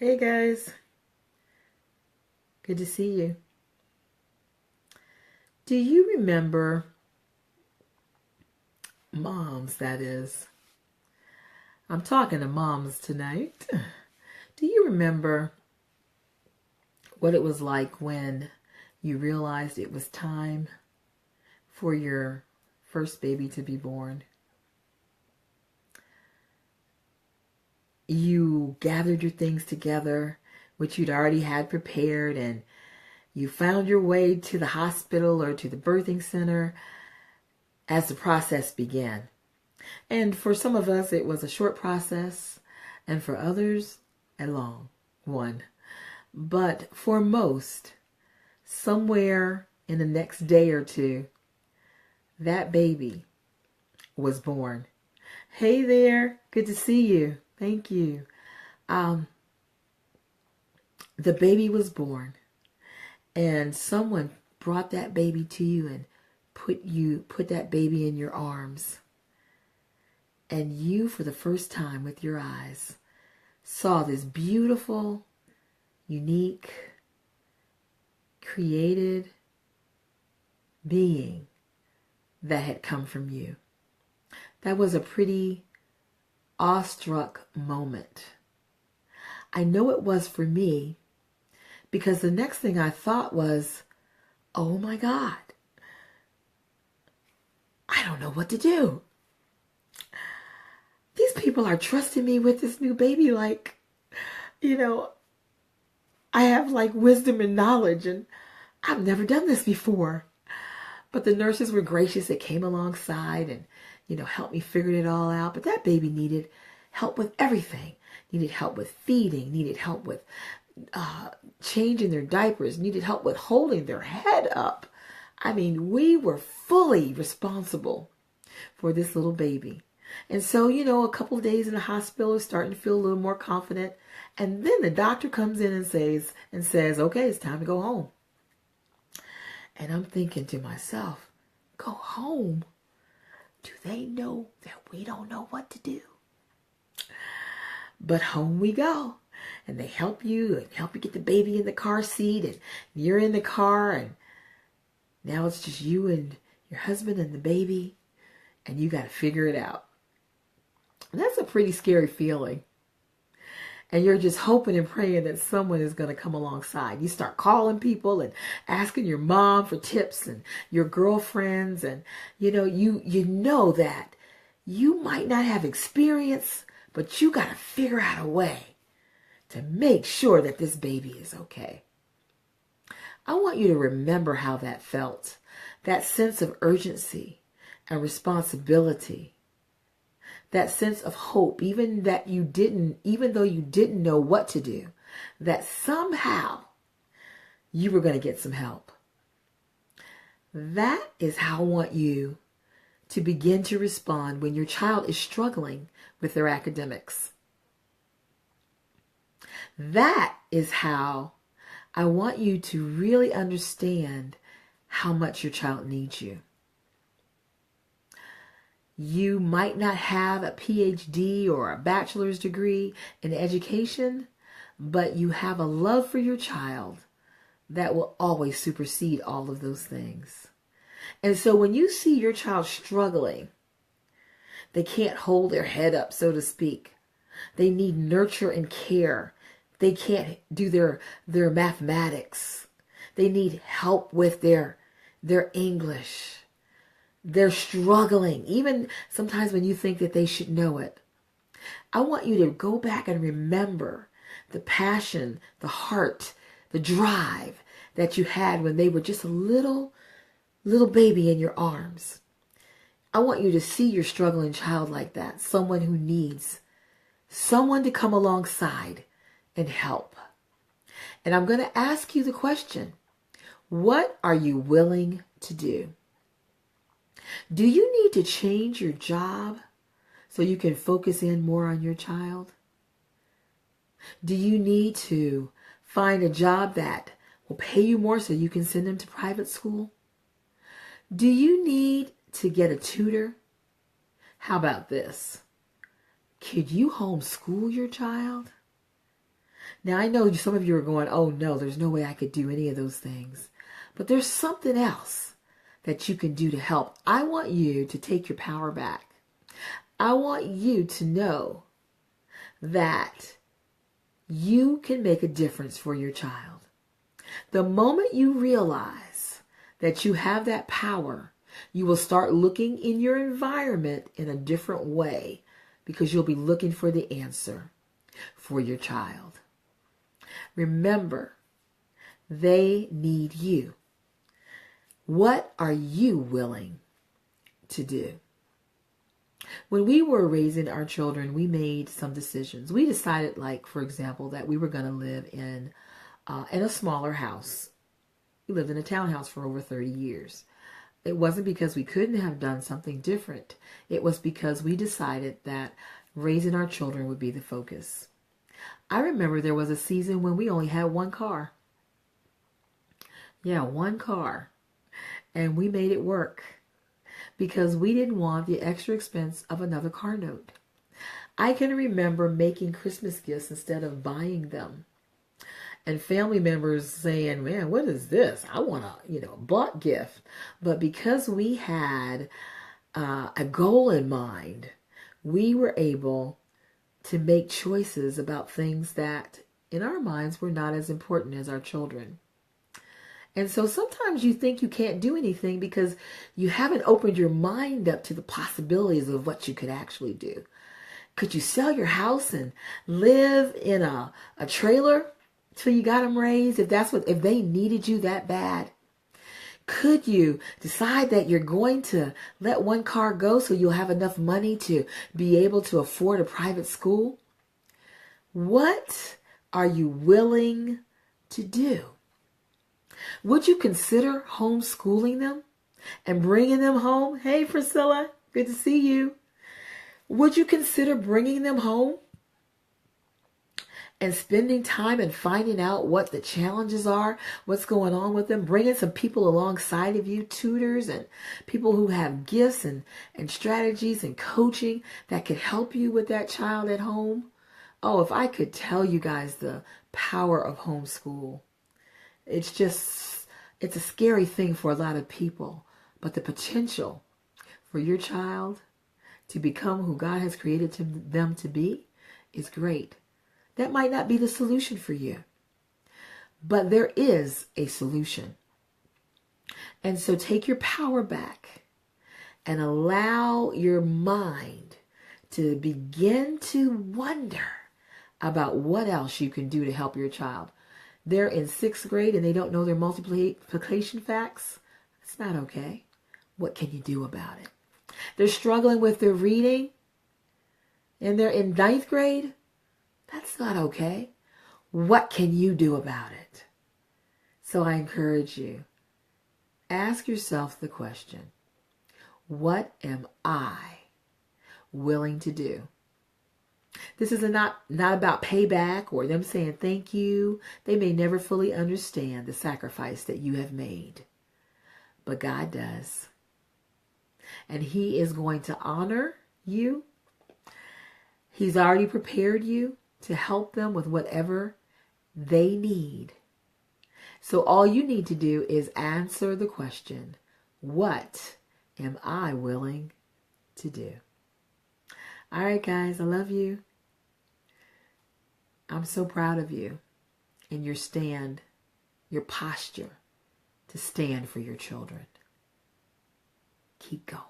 Hey guys, good to see you. Do you remember, moms that is, I'm talking to moms tonight. Do you remember what it was like when you realized it was time for your first baby to be born? You gathered your things together, which you'd already had prepared, and you found your way to the hospital or to the birthing center as the process began. And for some of us, it was a short process, and for others, a long one. But for most, somewhere in the next day or two, that baby was born. Hey there, good to see you. Thank you. Um, the baby was born, and someone brought that baby to you and put that baby in your arms. And you, for the first time with your eyes, saw this beautiful, unique, created being that had come from you. That was a pretty awestruck moment. I know it was for me because the next thing I thought was, oh my God, I don't know what to do. These people are trusting me with this new baby like, I have like wisdom and knowledge, and I've never done this before. But the nurses were gracious. They came alongside and, helped me figure it all out. But that baby needed help with everything. Needed help with feeding, needed help with changing their diapers, needed help with holding their head up. I mean, we were fully responsible for this little baby. And so, a couple of days in the hospital is starting to feel a little more confident. And then the doctor comes in and says, okay, it's time to go home. And I'm thinking to myself, go home? Do they know that we don't know what to do? But home we go. And they help you get the baby in the car seat, and you're in the car, and now it's just you and your husband and the baby, and you got to figure it out. And that's a pretty scary feeling. And you're just hoping and praying that someone is going to come alongside. You start calling people and asking your mom for tips and your girlfriends. And, you know that you might not have experience, but you got to figure out a way to make sure that this baby is okay. I want you to remember how that felt. That sense of urgency and responsibility. That sense of hope, even though you didn't know what to do, that somehow you were going to get some help. That is how I want you to begin to respond when your child is struggling with their academics. That is how I want you to really understand how much your child needs you. You might not have a PhD or a bachelor's degree in education, but you have a love for your child that will always supersede all of those things. And so when you see your child struggling, they can't hold their head up, so to speak. They need nurture and care. They can't do their mathematics. They need help with their English. They're struggling, even sometimes when you think that they should know it. I want you to go back and remember the passion, the heart, the drive that you had when they were just a little baby in your arms. I want you to see your struggling child like that, someone who needs someone to come alongside and help. And I'm going to ask you the question, what are you willing to do? Do you need to change your job so you can focus in more on your child? Do you need to find a job that will pay you more so you can send them to private school? Do you need to get a tutor? How about this? Could you homeschool your child? Now, I know some of you are going, oh no, there's no way I could do any of those things. But there's something else that you can do to help. I want you to take your power back. I want you to know that you can make a difference for your child. The moment you realize that you have that power, you will start looking in your environment in a different way because you'll be looking for the answer for your child. Remember, they need you. What are you willing to do? When we were raising our children, we made some decisions. We decided, like, for example, that we were going to live in a smaller house. We lived in a townhouse for over 30 years. It wasn't because we couldn't have done something different. It was because we decided that raising our children would be the focus. I remember there was a season when we only had one car. Yeah, one car. And we made it work because we didn't want the extra expense of another car note. I can remember making Christmas gifts instead of buying them. And family members saying, man, what is this? I want a bought gift. But because we had a goal in mind, we were able to make choices about things that in our minds were not as important as our children. And so sometimes you think you can't do anything because you haven't opened your mind up to the possibilities of what you could actually do. Could you sell your house and live in a trailer till you got them raised, if they needed you that bad? Could you decide that you're going to let one car go so you'll have enough money to be able to afford a private school? What are you willing to do? Would you consider homeschooling them and bringing them home? Hey, Priscilla, good to see you. Would you consider bringing them home and spending time and finding out what the challenges are, what's going on with them, bringing some people alongside of you, tutors and people who have gifts and strategies and coaching that could help you with that child at home? Oh, if I could tell you guys the power of homeschool. It's a scary thing for a lot of people, but the potential for your child to become who God has created them to be is great. That might not be the solution for you, but there is a solution. And so take your power back and allow your mind to begin to wonder about what else you can do to help your child. They're in 6th grade and they don't know their multiplication facts. It's not okay. What can you do about it? They're struggling with their reading and they're in 9th grade. That's not okay. What can you do about it? So I encourage you, ask yourself the question, what am I willing to do? This is not about payback or them saying thank you. They may never fully understand the sacrifice that you have made, but God does. And He is going to honor you. He's already prepared you to help them with whatever they need. So all you need to do is answer the question, what am I willing to do? All right, guys, I love you. I'm so proud of you and your stand, your posture to stand for your children. Keep going.